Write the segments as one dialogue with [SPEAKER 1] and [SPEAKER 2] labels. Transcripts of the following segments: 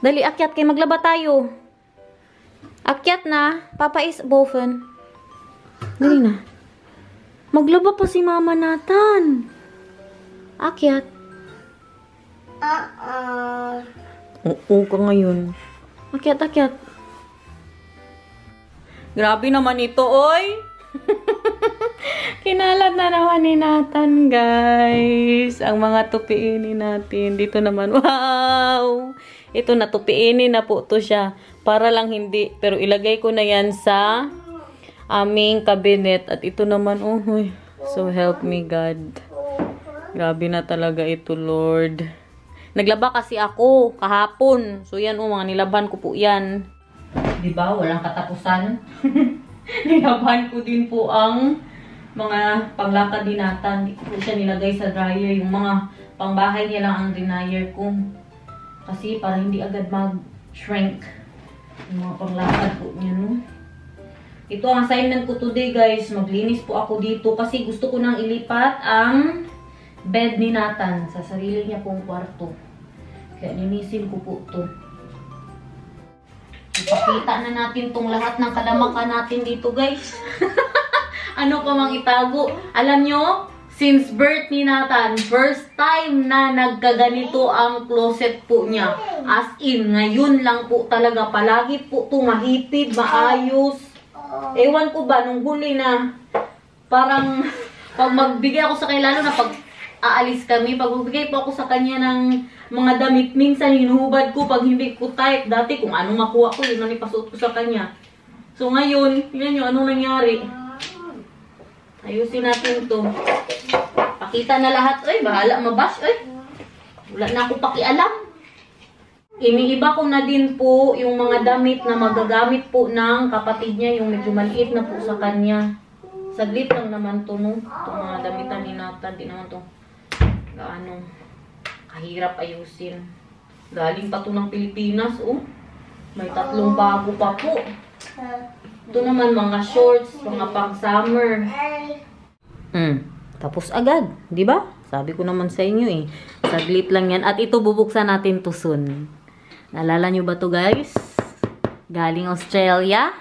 [SPEAKER 1] Dali, akyat kay maglaba tayo. Akyat na. Papa is bofen. Dali na. Maglaba pa si Mama Nathan. Akyat. Oo ka ngayon. Akyat, akyat. Grabe naman ito, oy. Kinalat na naman ni Nathan, guys. Ang mga tupiinin natin. Dito naman, wow! Ito, natupiinin na po to siya. Para lang hindi. Pero ilagay ko na yan sa aming cabinet. At ito naman, oh, so help me God. Grabe na talaga ito, Lord. Naglaba kasi ako kahapon. So yan, oh, mga nilaban ko po yan. Diba? Walang katapusan. Nilaban ko din po ang mga panglakad ni Nathan. Hindi ko siya nilagay sa dryer. Yung mga pangbahay niya lang ang dryer ko. Kasi para hindi agad mag-shrink. Yung mga panglakad po niya, no? Ito ang assignment ko today, guys. Maglinis po ako dito. Kasi gusto ko nang ilipat ang bed ni Nathan sa sarili niya pong kwarto. Kaya linisin ko po ito. Ipakita na natin tong lahat ng kadamakan natin dito, guys. Ano pa mang itago? Alam nyo, since birth ni Nathan, first time na nagkaganito ang closet po niya. As in, ngayon lang po talaga. Palagi po ito mahipid, maayos. Ewan ko ba, nung huli na, parang, pag magbigay ako sa kanya, lalo na pag aalis kami, pag magbigay po ako sa kanya ng mga damit, minsan hinuhubad ko pag hindi ko type. Dati kung anong makuha ko, yun ang ipasuot ko sa kanya. So ngayon, yun yung anong nangyari. Ayusin natin to. Pakita na lahat. Ay, bahala mabash. Ay, wala na ako pakialam. Iniiba ko na din po yung mga damit na magagamit po ng kapatid niya. Yung medyo maliit na po sa kanya. Saglit lang naman to, no? Itong mga damitan ni Nathan. Di naman to. Gaano. Kahirap ayusin. Galing pa to ng Pilipinas, oh. May 3 bago pa po. Ito naman mga shorts, mga pang summer. Tapos agad, di ba? Sabi ko naman sa inyo eh. Saglit lang yan. At ito bubuksan natin to soon. Naalala nyo ba to, guys? Galing Australia.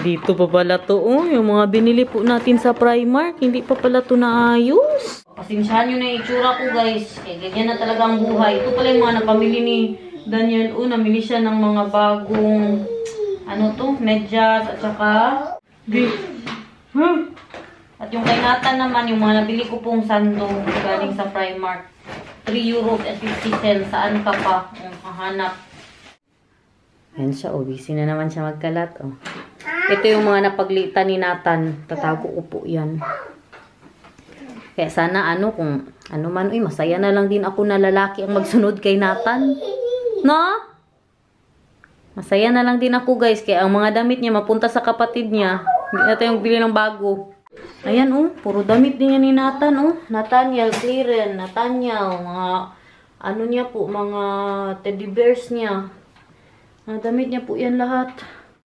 [SPEAKER 1] Dito pa pala to, oh. Yung mga binili po natin sa Primark. Hindi pa pala to naayos. Pasensyahan nyo na yung itsura ko, guys. Kaya ganyan na talaga ang buhay. Ito pala yung mga napamili ni Daniel. Namili siya ng mga bagong, ano to, medyas at saka at yung kay Nathan naman, yung mga nabili ko pong sando galing sa Primark. 3 euros at 50 cents. Saan ka pa? Kahanap. Ayan siya, oh. Busy na naman siya magkalat, oh. Ito yung mga napaglitan ni Nathan. Tatago ko po yan. Kaya sana ano, kung ano man, masaya na lang din ako na lalaki ang magsunod kay Nathan. No? Masaya na lang din ako, guys. Kaya ang mga damit niya mapunta sa kapatid niya. Hindi na tayong bili ng bago. Ayan, oh. Puro damit din yan ni Nathan, oh. Nathaniel, Clearen, Nathaniel. Mga, ano niya po, mga teddy bears niya. Mga damit niya po yan lahat.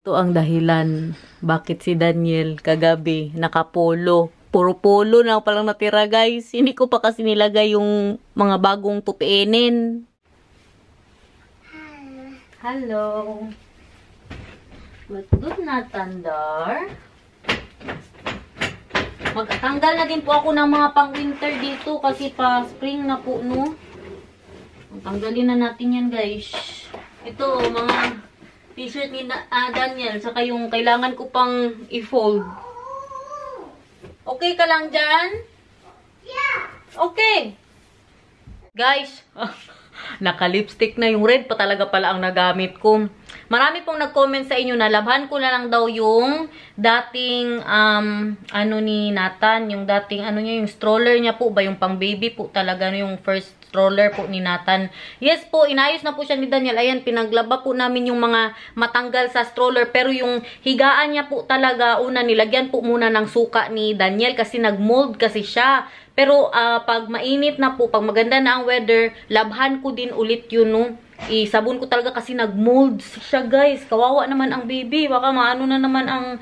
[SPEAKER 1] Ito ang dahilan bakit si Daniel kagabi nakapolo. Puro polo na palang natira, guys. Hindi ko pa kasi nilagay yung mga bagong tupiinin. Hello. Good na, Tandar. Magtanggal na din po ako ng mga pang-winter dito kasi pa spring na po, no? Tanggalin na natin yan, guys. Ito, mga t-shirt ni Daniel. Saka yung kailangan ko pang i-fold. Okay ka lang dyan? Yeah. Okay. Guys, naka-lipstick na yung red pa talaga pala ang nagamit ko. Marami pong nag-comment sa inyo na labhan ko na lang daw yung dating, ano ni Nathan, yung dating, ano niya, yung stroller niya po ba, yung pang baby po talaga, yung first stroller po ni Nathan. Yes po, inayos na po siya ni Daniel. Ayan, pinaglaba po namin yung mga matanggal sa stroller. Pero yung higaan niya po talaga, una, nilagyan po muna ng suka ni Daniel kasi nag-mold kasi siya. Pero pag mainit na po, pag maganda na ang weather, labhan ko din ulit yun, no? Isabon ko talaga kasi nag-mold siya, guys. Kawawa naman ang baby. Baka maano na naman ang,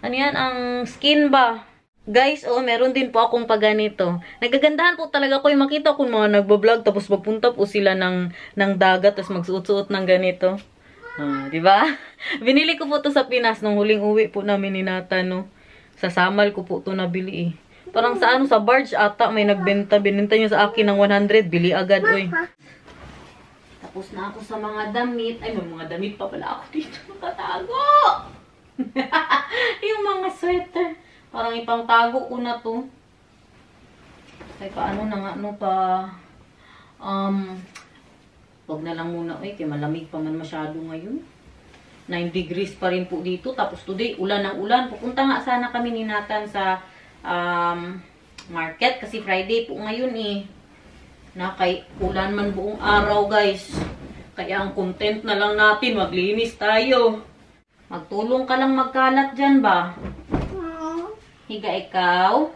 [SPEAKER 1] ano yan, ang skin ba? Guys, oh, meron din po akong paganito. Nagagandahan po talaga ko yung makita kung mga nagbablog tapos magpunta po sila ng dagat tapos magsuot-suot ng ganito. Di ba? Binili ko po to sa Pinas nung huling uwi po namin ni Nathan, no. Sa Samal ko po to nabili eh. Parang sa sa barge ata may nagbenta. Bininta niyo sa akin ng 100. Bili agad, oy. Tapos na ako sa mga damit. Ay, may mga damit pa pala ako dito. Nakatago! Yung mga sweater. Parang ipangtago ko na to. Ay, paano na nga, no, wag na lang muna, kaya malamig pa man masyado ngayon. 9 degrees pa rin po dito. Tapos today, ulan ng ulan. Pupunta nga sana kami ni Nathan sa, market. Kasi Friday po ngayon eh. Kay ulan man buong araw, guys. Kaya ang content na lang natin, maglinis tayo. Magtulong ka lang magkalat dyan ba? Higa ikaw.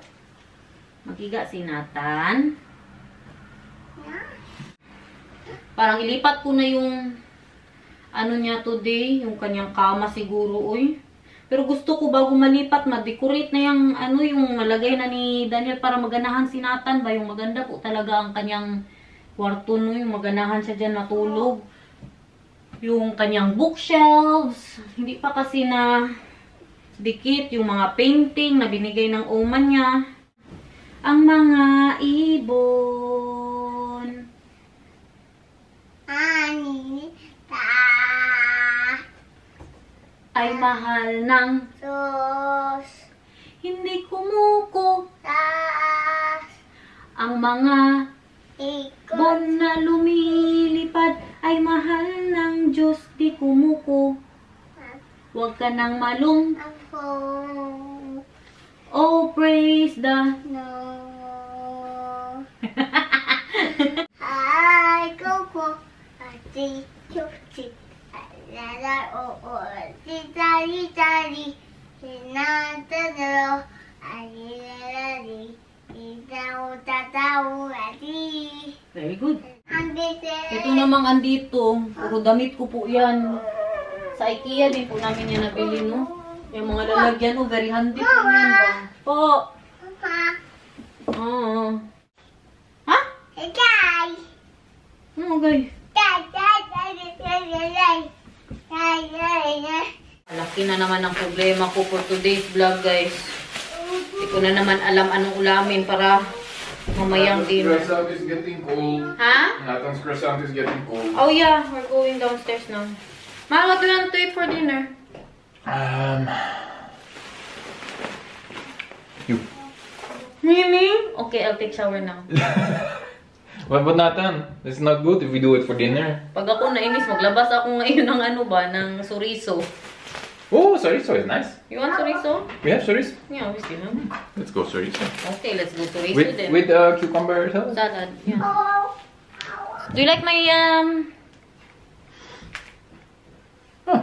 [SPEAKER 1] Maghiga si Nathan. Parang ilipat ko na yung ano niya today, yung kanyang kama siguro, uy. Pero gusto ko bago malipat, ma-decorate na yung ano, yung malagay na ni Daniel para maganahan si Nathan ba, yung maganda po talaga ang kanyang kwarto, no, yung maganahan siya dyan matulog. Yung kanyang bookshelves, hindi pa kasi na dikit yung mga painting na binigay ng oma niya. Ang mga ibon. Ay mahal ng Diyos. Hindi kumuko. Ang mga ibon na lumilipad ay mahal ng Diyos, di kumuko. Huwag ka nang malung. Oh, praise the Lord. Ay, go po. Ati, chuchi. Lala, oo. Titari, tari. Hinatadalo. Ay, lalali. Itaw, tataw, ati. Very good. Ito namang andito. Puro damit ko po yan. Sa IKEA din po namin yan nabili, no? Yung mga lalagyan, very handy po yan ba? Po! Oo. Ha? Gay! Ano, gay? Malaki na naman ang problema ko for today's vlog, guys. Hindi ko na naman alam anong ulamin para mamayang dinner.
[SPEAKER 2] Croissant is getting cold.
[SPEAKER 1] Ha?
[SPEAKER 2] Nathan's croissant is getting cold.
[SPEAKER 1] Oh yeah, we're going downstairs now. Ma, what do you want to eat for dinner?
[SPEAKER 2] You.
[SPEAKER 1] Really? Okay, I'll take shower now.
[SPEAKER 2] What about Nathan? It's not good if we do it for dinner.
[SPEAKER 1] Pag ako nainis, maglabas ako ngayon ng ano ba, ng chorizo.
[SPEAKER 2] Oh, chorizo is nice.
[SPEAKER 1] You want chorizo?
[SPEAKER 2] We have chorizo.
[SPEAKER 1] Yeah, obviously. No?
[SPEAKER 2] Let's go chorizo.
[SPEAKER 1] Okay, let's go chorizo then.
[SPEAKER 2] With cucumber salad?
[SPEAKER 1] Salad, yeah. Do you like my,
[SPEAKER 2] Oh.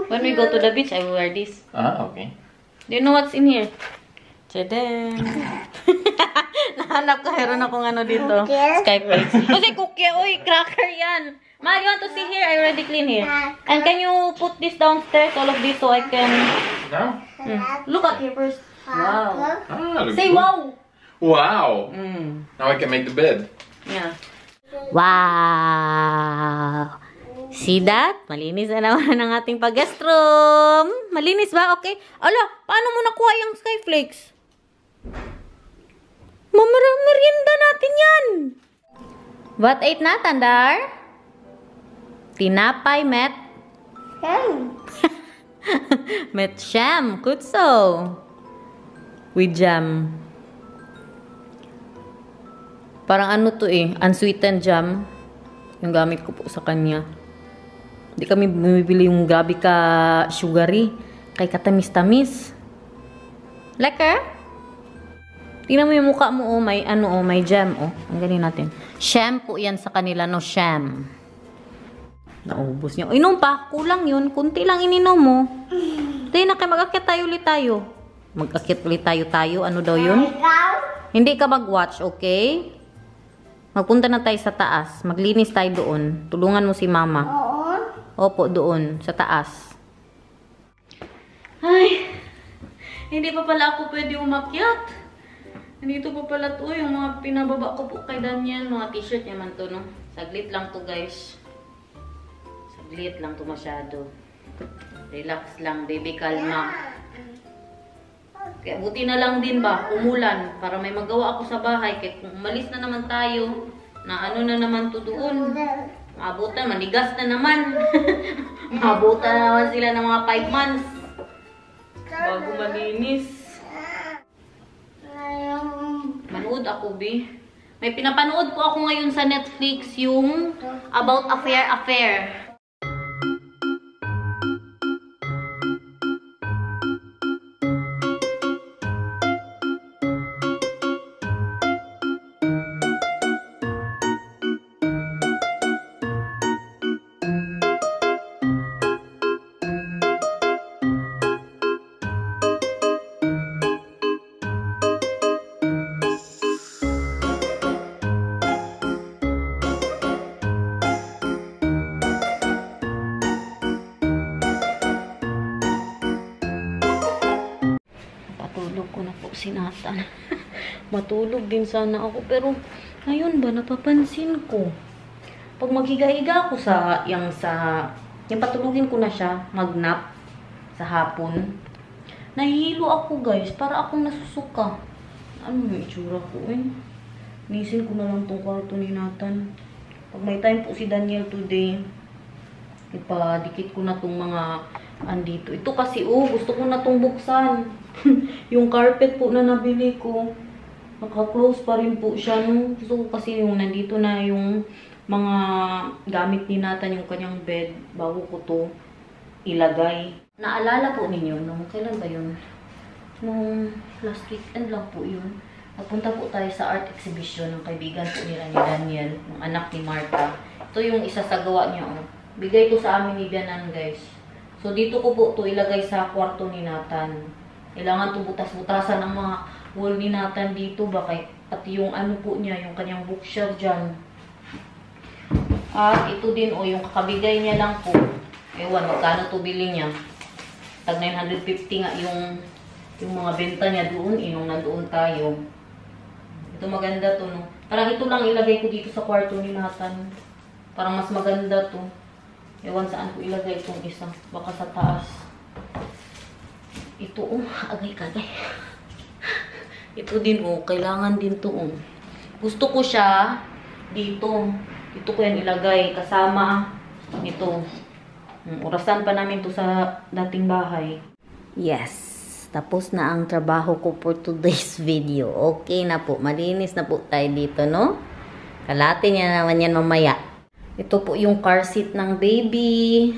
[SPEAKER 1] When we go to the beach, I will wear this.
[SPEAKER 2] Ah, okay.
[SPEAKER 1] Do you know what's in here? Tadam! Nahanap ko, meron akong ano dito. Skype. Kasi cookie, uy, cracker yan. Ma, you want to see here? I already clean here. And can you put this downstairs, all of this, so I can...
[SPEAKER 2] No?
[SPEAKER 1] Look at here first. Wow.
[SPEAKER 2] Ah, looks
[SPEAKER 1] Say
[SPEAKER 2] good.
[SPEAKER 1] wow!
[SPEAKER 2] Wow!
[SPEAKER 1] Mm.
[SPEAKER 2] Now I can make the bed.
[SPEAKER 1] Yeah. Wow! See that? Malinis na naman ang ating pag-guest room. Malinis ba? Okay. Ala, paano mo nakuha yung Skyflakes? Merienda natin yan. What ate na, Tandar? Tinapay, met? Met sham. Kutso. With jam. Parang ano to eh. Unsweetened jam. Yung gamit ko po sa kanya. Hindi kami bumibili yung grabe ka sugary. Kay katamis-tamis. Lekker? Tingnan mo yung mukha mo, oh. May ano, oh. May jam, oh. Ang ganin natin. Sham po yan sa kanila, no? Sham. Naubos niya. Inom pa. Kulang yun. Kunti lang ininom mo. Tayo na kayo. Mag-akit tayo ulit tayo. Mag-akit ulit tayo. Ano daw yun? Hindi ka mag-watch, okay? Magpunta na tayo sa taas. Maglinis tayo doon. Tulungan mo si mama. Opo, doon. Sa taas. Ay. Hindi pa pala ako pwede umakyat. Nandito pa pala to yung mga pinababa ko po kay Daniel. Mga t-shirt naman to, no? Saglit lang to, guys. Saglit lang to masyado. Relax lang, baby, kalma. Kaya buti na lang din ba, umulan. Para may magawa ako sa bahay. Kaya kung umalis na naman tayo, na ano na naman to doon. Maabutan, manigas na naman. Maabutan na naman sila ng mga 5 months. Bago malinis. Manood ako, Bi. May pinapanood po ako ngayon sa Netflix yung About Affair. Patulog ko na po si Nathan. Matulog din sana ako. Pero, ngayon ba, napapansin ko. Pag maghiga-higa ako yung patulugin ko na siya, mag-nap sa hapon. Nahihilo ako, guys. Para akong nasusuka. Ano yung itsura ko, eh? Nisin ko na lang tong kwarto ni Nathan. Pag may time po si Daniel today, ipadikit ko na tong mga andito. Ito kasi, gusto ko na tong buksan. Yung carpet po na nabili ko, naka-close pa rin po siya. No? Gusto ko kasi yung nandito na yung mga gamit ni Nathan, yung kanyang bed, bago ko to ilagay. Naalala po ninyo, nung kailan ba yun? Nung last weekend lang po yun. Nagpunta po tayo sa art exhibition ng kaibigan po nila ni Daniel, yung anak ni Martha. Ito yung isa sa gawa niya. Bigay ko sa amin ni Danan, guys. So, dito ko po to ilagay sa kwarto ni Nathan. Kailangan to butas-butasan ng mga wall ni Nathan dito. Pati yung ano po niya, yung kanyang bookshelf dyan. At ito din, yung kakabigay niya lang po. Ewan, magkano to bili niya. Tag 950 nga yung mga benta niya doon, nung nandoon tayo. Ito maganda to, no? Parang ito lang ilagay ko dito sa kwarto ni Nathan. Parang mas maganda to. Ewan saan ko ilagay itong isa. Baka sa taas. Ito, agay-kagay. Ito din, kailangan din to, Gusto ko siya dito. Dito ko yan ilagay. Kasama nito. Orasan pa namin to sa dating bahay. Yes. Tapos na ang trabaho ko for today's video. Okay na po. Malinis na po tayo dito, no? Kalate niya naman yan mamaya. Ito po yung car seat ng baby.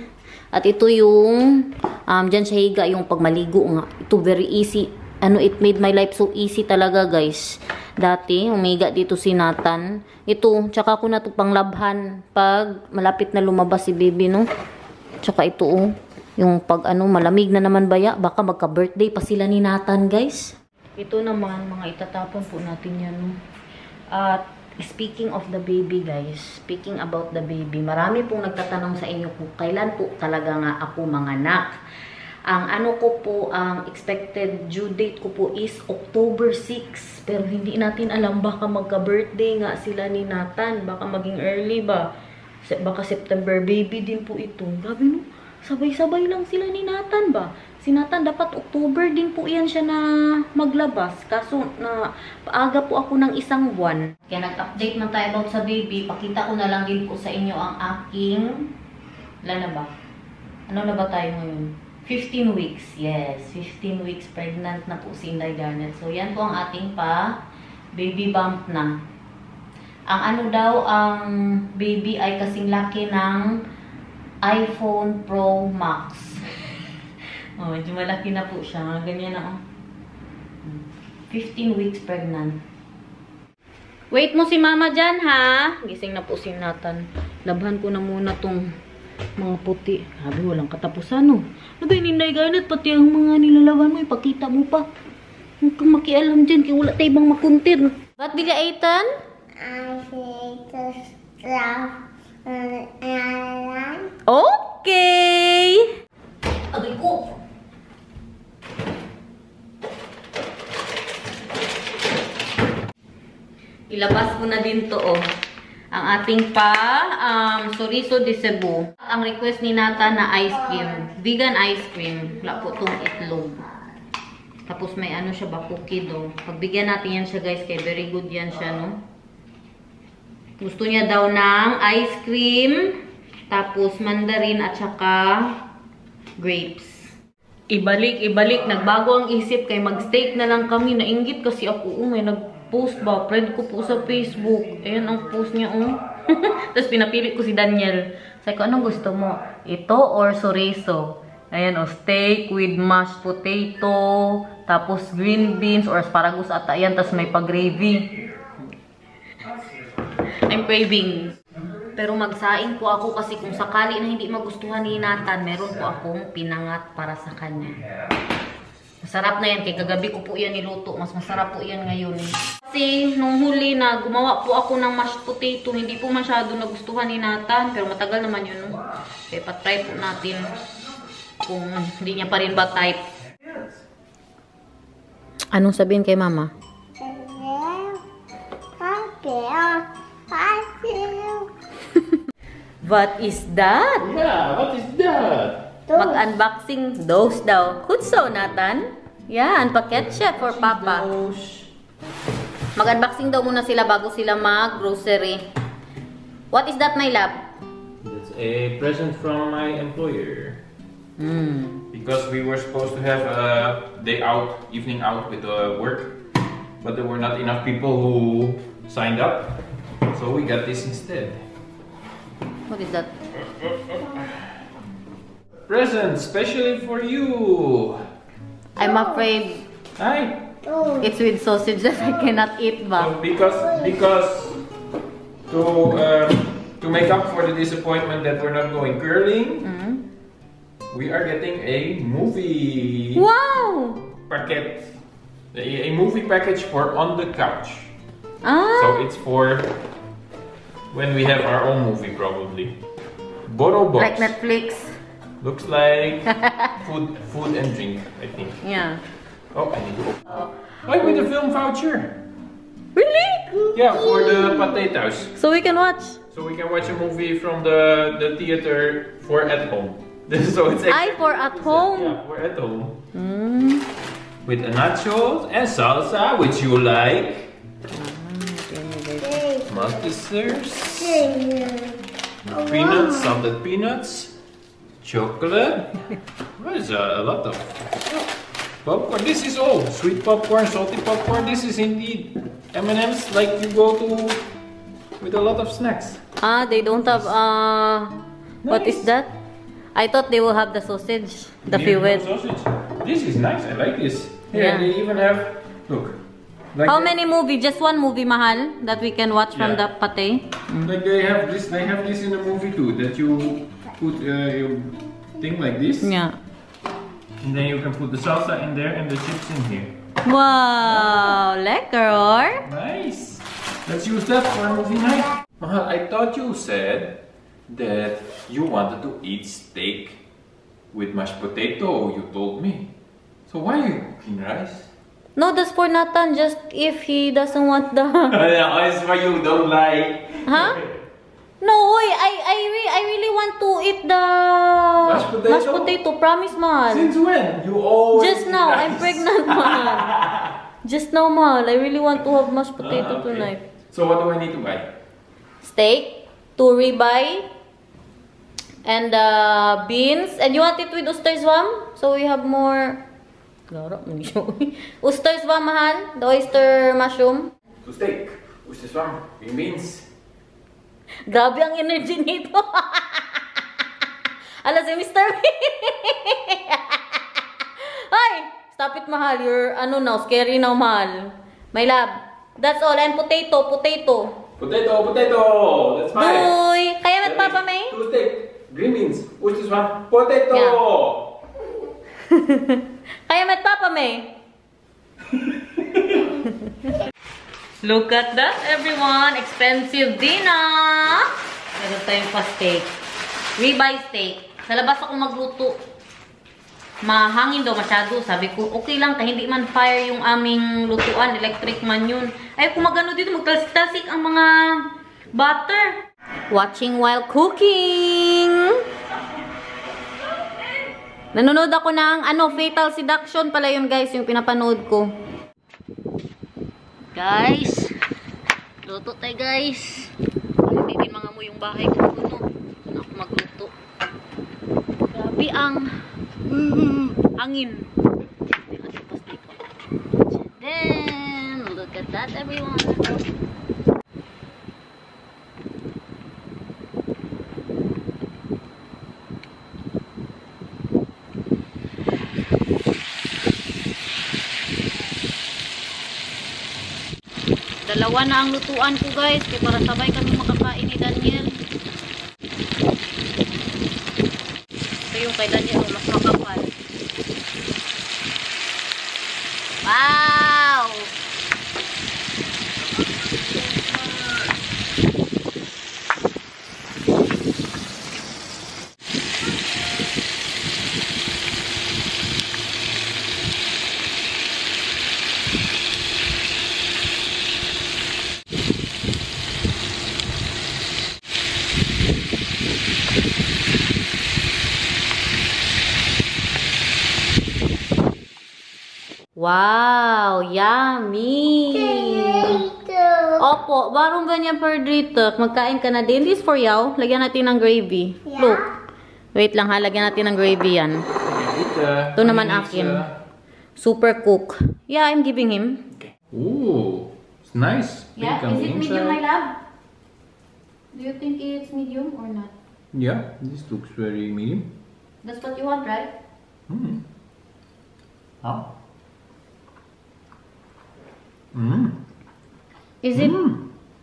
[SPEAKER 1] At ito yung, dyan siya higa, yung pagmaligo nga. Ito very easy. It made my life so easy talaga, guys. Dati, umiga dito si Nathan. Ito, tsaka ko na ito panglabhan pag malapit na lumabas si baby, no? Tsaka ito, yung pag malamig na naman baya, baka magka-birthday pa sila ni Nathan, guys. Ito naman, mga itatapon po natin yan, no? At, speaking of the baby, guys, speaking about the baby, marami pong nagtatanong sa inyo kung kailan po talaga nga ako manganak. Ang ang expected due date ko po is October 6. Pero hindi natin alam, baka magka-birthday nga sila ni Nathan. Baka maging early ba? Baka September baby din po ito. Grabe, no? Sabay-sabay lang sila ni Nathan ba? Si Nathan dapat October din po yan siya na maglabas. Kaso na paaga po ako ng 1 buwan. Kaya nag-update man tayo about sa baby. Pakita ko na lang din po sa inyo ang aking... Wala na ba? Ano na ba tayo ngayon? 15 weeks. Yes, 15 weeks pregnant na po si Inday Garnet. So yan po ang ating baby bump na. Ang ang baby ay kasing laki ng iPhone Pro Max. Medyo malaki na po siya. Ganyan na, 15 weeks pregnant. Wait mo si mama dyan, ha? Gising na po si Nathan. Labhan ko na muna tong mga puti. Sabi, walang katapusan, no? Ano ba, Inday Garnet? Pati ang mga nilalaban mo, ipakita mo pa. Huwag kang makialam dyan, kaya wala tayo bang makuntir. Ba't bigla, Ethan? Okay! Agay ko! ilabas ko na din to, oh. Ang ating chorizo de Cebu. Ang request ni Nata na ice cream. Vegan ice cream. Wala po itong itlog. Tapos may ano siya ba, cookie do. Pagbigyan natin yan siya guys, kaya very good yan siya, no? Gusto niya daw ng ice cream, tapos mandarin at saka grapes. Ibalik. Nagbago ang isip kay mag-steak na lang kami. Nainggit kasi ako, may nag-post ba? Friend ko po sa Facebook. Ayan ang post niya, oh. Tapos pinapili ko si Daniel. Sabi ko, anong gusto mo? Ito or chorizo? Ayan, oh, steak with mashed potato, tapos green beans or asparagus ata yan, tapos may pa-gravy. I'm craving. Pero magsaing po ako kasi kung sakali na hindi magustuhan ni Nathan, meron po akong pinangat para sa kanya. Masarap na yan, kay kagabi ko po yan niluto. Mas masarap po yan ngayon. Kasi nung huli na gumawa po ako ng mashed potato, hindi po masyado nagustuhan ni Nathan, pero matagal naman yun, no? Kaya patry po natin kung hindi niya pa rin ba type. Anong sabihin kay mama? What is that?
[SPEAKER 2] Yeah, what is that?
[SPEAKER 1] Mag-unboxing those daw. Kutso, Nathan? Yan, packet siya for Papa. Mag-unboxing daw muna sila bago sila mag-grocery. What is that, my love?
[SPEAKER 2] It's a present from my employer. Because we were supposed to have a day out, evening out with work, but there were not enough people who signed up, so we got this instead.
[SPEAKER 1] What is that?
[SPEAKER 2] Present specially for you.
[SPEAKER 1] I'm afraid
[SPEAKER 2] Hi.
[SPEAKER 1] it's with sausage that I cannot eat ba?
[SPEAKER 2] So because to make up for the disappointment that we're not going curling, we are getting a movie.
[SPEAKER 1] Wow!
[SPEAKER 2] Packet. A movie package for on the couch.
[SPEAKER 1] Ah!
[SPEAKER 2] So it's for when we have our own movie, probably. Boro box.
[SPEAKER 1] Like Netflix.
[SPEAKER 2] Looks like food and drink, I think.
[SPEAKER 1] Yeah.
[SPEAKER 2] Oh, I need to open. Oh, with the film voucher.
[SPEAKER 1] Really?
[SPEAKER 2] Yeah, for the potatoes.
[SPEAKER 1] So we can watch?
[SPEAKER 2] So we can watch a movie from the theater for at home. So it's
[SPEAKER 1] For at home?
[SPEAKER 2] Yeah, for at home. With a nachos and salsa, which you like. Maltesers. Peanuts, salted peanuts. Chocolate. What is a lot of popcorn? This is all sweet popcorn, salty popcorn. This is indeed M&M's like you go to with a lot of snacks.
[SPEAKER 1] They don't have what is that? I thought they will have the sausage, the filled.
[SPEAKER 2] Sausage. This is nice. I like this. Here,
[SPEAKER 1] Yeah.
[SPEAKER 2] they even have look. Like
[SPEAKER 1] How many movie? Just one movie, Mahal, that we can watch from the
[SPEAKER 2] Yeah.
[SPEAKER 1] pate?
[SPEAKER 2] Like they have this. They have this in the movie too. That you put your thing like this,
[SPEAKER 1] Yeah.
[SPEAKER 2] and then you can put the salsa in there and the chips in here.
[SPEAKER 1] Wow, lekker.
[SPEAKER 2] Nice. Let's use that for a movie night. Mahal, I thought you said that you wanted to eat steak with mashed potato. You told me. So why are you cooking rice?
[SPEAKER 1] No, that's for Nathan. Just if he doesn't want the.
[SPEAKER 2] That's why you don't like.
[SPEAKER 1] Huh? No, I really want to eat the
[SPEAKER 2] Mashed potato?
[SPEAKER 1] Promise, Mahal.
[SPEAKER 2] Since when? You always
[SPEAKER 1] Just
[SPEAKER 2] eat
[SPEAKER 1] now,
[SPEAKER 2] rice.
[SPEAKER 1] I'm pregnant, Mahal. Just now, Mahal. I really want to have mashed potato
[SPEAKER 2] Okay.
[SPEAKER 1] tonight.
[SPEAKER 2] So what do I need to buy?
[SPEAKER 1] Steak, 2 ribeye, and beans. And you want it with oyster swam? So we have more. Oyster swam, Mahal. The oyster mushroom.
[SPEAKER 2] To steak. Oyster swam. Green beans.
[SPEAKER 1] Grabe ang energy nito. Ala si Mr. B. Ay! Stop it, Mahal. You're, now, scary now, Mahal. My love. That's all. And potato.
[SPEAKER 2] Potato. That's fine.
[SPEAKER 1] Duy! Kaya mat Papa May?
[SPEAKER 2] To steak. Green beans. Oyster swam. Potato.
[SPEAKER 1] Kaya mat Papa May? Look at that, everyone. Expensive dinner. Meron tayong pa steak. Ribeye steak. Sa labas ako magluto. mahangin daw masyado. Sabi ko, okay lang, kahit hindi man fire yung aming lutuan, electric man yun. Ay, kung magano dito, magtalsik-talsik ang mga butter. Watching while cooking. Nanonood ako ng, Fatal Seduction pala yun, guys, yung pinapanood ko. Guys, luto tayo, guys. Hindi din mga mo yung bahay ko, no? Ako magluto. Grabe ang hangin. Then, look at that, everyone. Dalawa na ang lutuan ko, guys, kaya para sabay kami makakain ni Daniel. Ito yung kay Daniel, mas makapal. Wow! Wow, yummy! Opo, barong ganyan per dito. Magkain ka na din. This for you. Lagyan natin ng gravy. Yeah. Look. Wait lang ha, lagyan natin ng gravy yan. Ito naman akin. Super cook. Yeah, I'm giving him.
[SPEAKER 2] Okay. Ooh, it's nice.
[SPEAKER 1] Yeah, is it medium, my love? Do you think it's medium or not?
[SPEAKER 2] Yeah, this looks very medium.
[SPEAKER 1] That's what you want, right?
[SPEAKER 2] Hmm. Huh? Mm.
[SPEAKER 1] Is it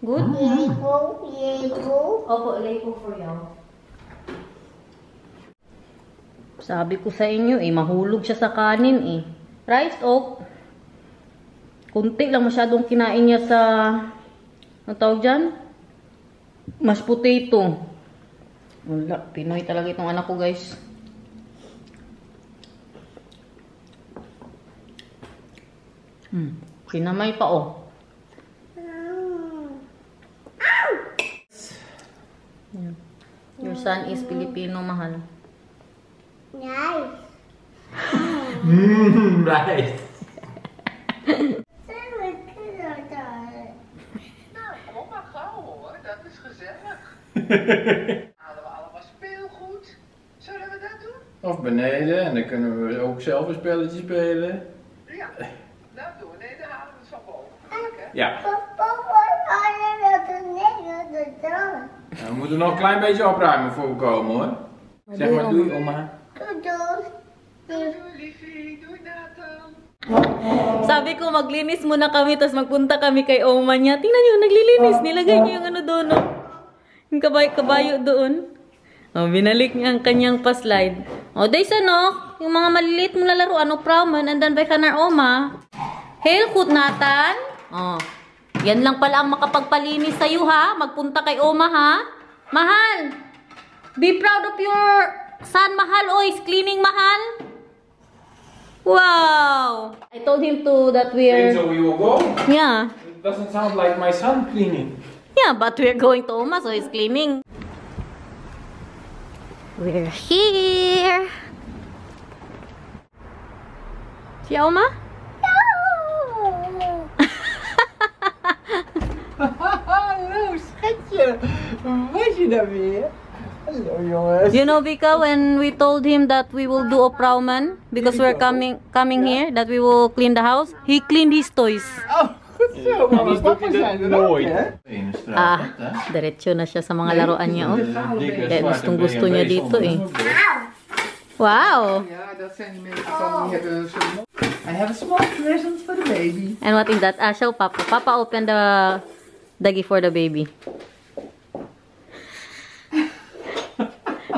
[SPEAKER 1] good?
[SPEAKER 3] Lego.
[SPEAKER 1] Opo, Lego for you. Sabi ko sa inyo mahulog siya sa kanin Rice oak. Kunti lang masyadong kinain niya sa, ano tawag dyan? Mashed potato. Wala, Pinoy talaga itong anak ko, guys. Kinamay pa, Your son is Filipino, mahal.
[SPEAKER 3] Nice.
[SPEAKER 2] Nice.
[SPEAKER 4] Nou, kom maar gauw hoor, dat is gezellig. Halen we allemaal speelgoed? Zullen we dat doen?
[SPEAKER 2] Of beneden, en dan kunnen we ook zelf een spelletje spelen.
[SPEAKER 4] Ja, dat doen we. Nee, dan halen we het van boven. Kijk, hè?
[SPEAKER 2] Ja. Nou, we moeten nog een klein beetje opruimen voor we komen hoor. Zeg maar doei oma.
[SPEAKER 4] Doei liefie, doei Nathan.
[SPEAKER 1] Sabi ko, maglinis muna kami, tapos magpunta kami kay oma niya. Tingnan niyo, naglilinis. Nilagay niya yung ano doon, yung kabayo doon. Binalik niya ang kanyang pa-slide. Days yung mga maliliit mong lalaro, praman, and then by kanar oma. Hail kut Nathan. Yan lang pala ang makapagpalinis sa'yo, ha? Magpunta kay oma, ha? Mahal! Be proud of your son, mahal. Is cleaning, mahal. Wow! I told him that we're...
[SPEAKER 2] So we will go?
[SPEAKER 1] Yeah.
[SPEAKER 2] It doesn't sound like my son cleaning.
[SPEAKER 1] Yeah, but we're going to Oma, so he's cleaning. We're here. Si Oma?
[SPEAKER 4] Hallo schatje, was je daar weer? Hallo jongens.
[SPEAKER 1] You know, Vika, when we told him that we will do oprouwman because we're coming here, that we will clean the house, he cleaned his toys.
[SPEAKER 4] Oh, goed zo. Mama en papa zijn er ook, hè?
[SPEAKER 1] Diretso na siya sa mga laruan niya, Kaya gustong-gusto niya dito, Wow!
[SPEAKER 4] Ja, dat zijn die mensen van die hebben zo'n... I have a small present for the baby.
[SPEAKER 1] And what is that? Show Papa. Papa open the gift for the baby.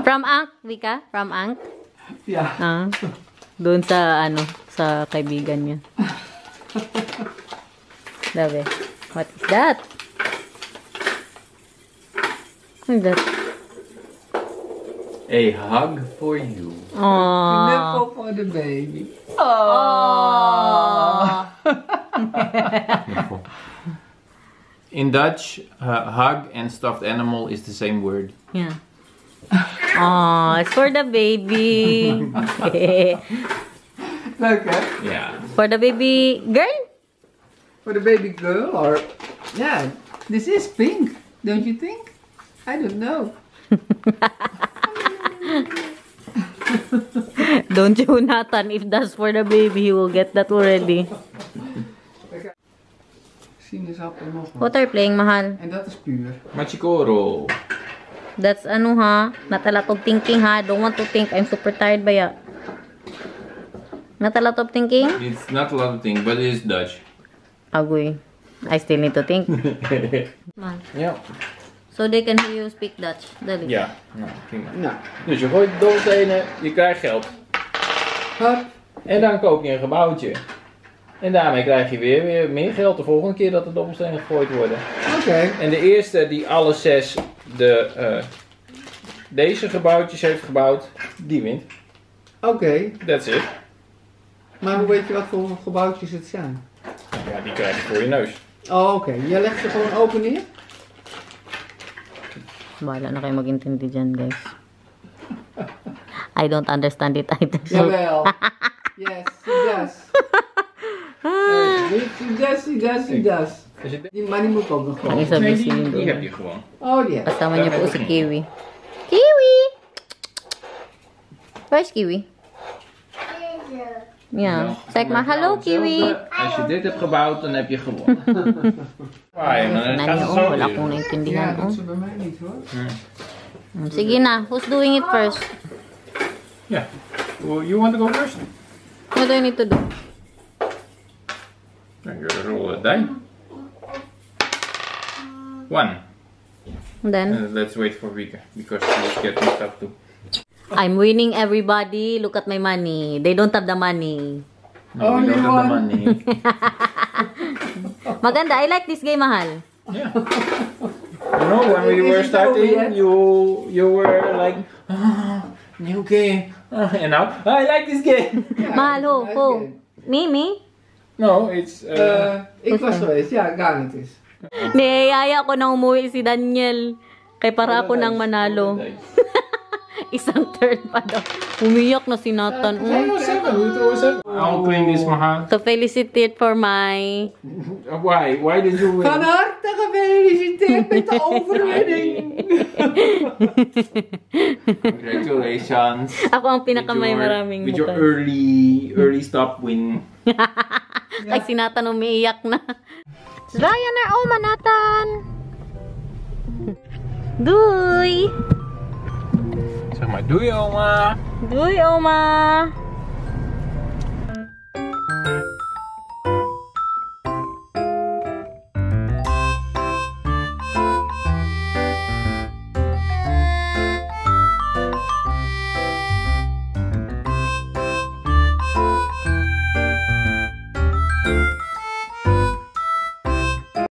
[SPEAKER 1] From Ank, Vika? From Ank?
[SPEAKER 4] Ja.
[SPEAKER 1] Doon sa, sa kaibigan niya. Dabe. What is that? What is that?
[SPEAKER 2] A hug for you.
[SPEAKER 1] Aww.
[SPEAKER 5] Nipple for the baby.
[SPEAKER 1] Aww.
[SPEAKER 2] In Dutch, hug and stuffed animal is the same word.
[SPEAKER 1] Yeah. Aww, it's for the baby.
[SPEAKER 5] Okay.
[SPEAKER 2] Yeah.
[SPEAKER 1] For the baby girl?
[SPEAKER 5] For the baby girl or... Yeah, this is pink, don't you think? I don't know.
[SPEAKER 1] Don't you, Nathan? If that's for the baby, he will get that already.
[SPEAKER 5] Sinaasappel nog wat.
[SPEAKER 1] What are you playing, mahal?
[SPEAKER 5] En dat is puur.
[SPEAKER 2] Machikoro.
[SPEAKER 1] That's ano ha? Not a lot of thinking ha? Don't want to think. I'm super tired ba ya? Not a lot of thinking?
[SPEAKER 2] It's not a lot of things, but it is Dutch.
[SPEAKER 1] Agoy. I still need to think. Man.
[SPEAKER 2] Ja.
[SPEAKER 1] So they can hear you speak Dutch. Dali.
[SPEAKER 2] Ja, nou prima.
[SPEAKER 5] Nou,
[SPEAKER 2] Dus je gooit de dobbelstenen, je krijgt geld.
[SPEAKER 5] hup.
[SPEAKER 2] En dan koop je een gebouwtje. En daarmee krijg je weer meer geld de volgende keer dat de dobbelstenen gegooid worden.
[SPEAKER 5] Oké.
[SPEAKER 2] En de eerste die alle 6 deze gebouwtjes heeft gebouwd, die wint.
[SPEAKER 5] Oké.
[SPEAKER 2] That's it.
[SPEAKER 5] Maar hoe weet je wat voor gebouwtjes het zijn?
[SPEAKER 2] Ja, die krijg je voor je neus.
[SPEAKER 5] Oh, oké. Je legt ze gewoon open neer?
[SPEAKER 1] Bahala na kayo mag-intindi dyan, guys. I don't understand it either. So.
[SPEAKER 5] Jawel. Yes, he does. He does.
[SPEAKER 2] Als je
[SPEAKER 5] Maar die moet ik ook nog
[SPEAKER 1] Ang
[SPEAKER 5] gewoon.
[SPEAKER 1] isa
[SPEAKER 2] nee,
[SPEAKER 1] busy
[SPEAKER 2] die heb
[SPEAKER 1] yun.
[SPEAKER 2] je gewoon.
[SPEAKER 5] Oh, ja.
[SPEAKER 1] Kasama niya po si Kiwi. Kiwi! Where's Kiwi? Yeah. Zeg maar, hallo Kiwi.
[SPEAKER 2] Als je dit hebt gebouwd, dan heb je gewonnen. Waarom? Dan
[SPEAKER 1] Tingnan
[SPEAKER 2] gaat
[SPEAKER 1] niyo,
[SPEAKER 2] het
[SPEAKER 1] oh,
[SPEAKER 2] zo
[SPEAKER 1] wala
[SPEAKER 2] weer.
[SPEAKER 1] akong
[SPEAKER 5] Ja,
[SPEAKER 1] naintindihan.
[SPEAKER 5] dat
[SPEAKER 1] Oh.
[SPEAKER 5] ze bij mij niet hoor.
[SPEAKER 1] Sige na, who's doing it first?
[SPEAKER 2] Ja. Well, you want to go first?
[SPEAKER 1] What do I need to do?
[SPEAKER 2] Dan ga je rollen die. 1.
[SPEAKER 1] And then,
[SPEAKER 2] And let's wait for Vika, because she's getting stuff too.
[SPEAKER 1] I'm winning everybody. Look at my money. They don't have the money.
[SPEAKER 2] No, we don't have the money.
[SPEAKER 1] Maganda. I like this game, mahal.
[SPEAKER 2] Yeah. You know, when we were starting, you were like, new game. And now, I like this game.
[SPEAKER 5] Ja,
[SPEAKER 1] Mahal, ho,
[SPEAKER 5] nice
[SPEAKER 1] ho.
[SPEAKER 5] game.
[SPEAKER 1] Me?
[SPEAKER 2] No, it's...
[SPEAKER 5] Ik was geweest, ja, Garnet is.
[SPEAKER 1] Niyayaya ko na umuwi si Daniel. Kay para ako nang manalo. Isang turn pa daw. Umiyak na si Nathan.
[SPEAKER 2] Oh, 7. We throw a 7. I'll clean this, Mahal.
[SPEAKER 1] To felicitate for my...
[SPEAKER 2] Why? Why did you win?
[SPEAKER 5] Van harte gefeliciteerd met de overwinning.
[SPEAKER 2] Congratulations.
[SPEAKER 1] Ako ang pinakamay maraming
[SPEAKER 2] With your
[SPEAKER 1] mukha.
[SPEAKER 2] early stop win.
[SPEAKER 1] Ay, si Nathan umiiyak na. Ryan na, oh, Nathan! Duy!
[SPEAKER 2] Zeg maar, doei oma.
[SPEAKER 1] Doei, oma!